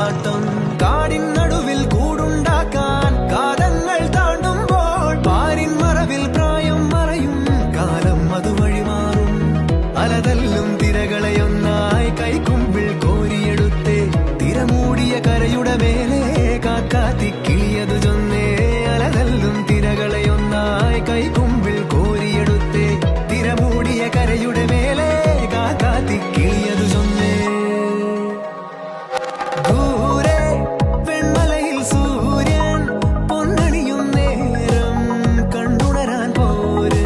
ആട്ടം കാടിൻ നടുവിൽ കൂടുണ്ടാക്കാൻ കാലങ്ങൾ താണ്ടുമ്പോൾ പാരിൻ മറവിൽ പ്രായം മറയും കാലം അതുവഴി മാറും അലതല്ലും തിരകളെയൊന്നായി കൈക്കുമ്പിൾ കോരിയെടുത്തേ തിരമൂടിയ കരയുടെ മേലെ കാക്കാത്തി കിളിയതു ചൊന്നേ അലതല്ലും തിരകളെയൊന്നായി കൈക്കുമ്പിൾ കോരിയെടുത്തേ തിരമൂടിയ കരയുടെ മേലെ കാക്കാത്തി കിളിയതു ചൊന്നേ ദൂരെ വെൺമലയിൽ സൂര്യൻ പൊന്നണിയും നേരം കണ്ടുണരാൻ പോര്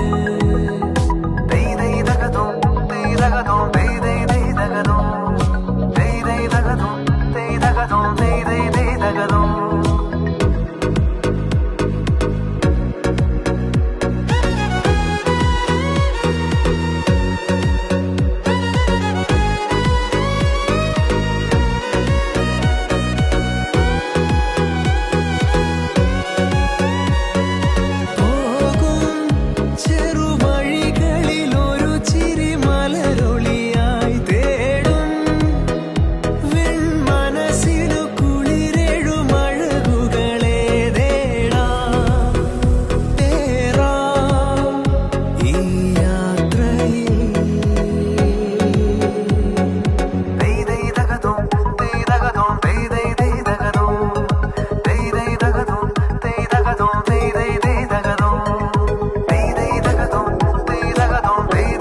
ഈ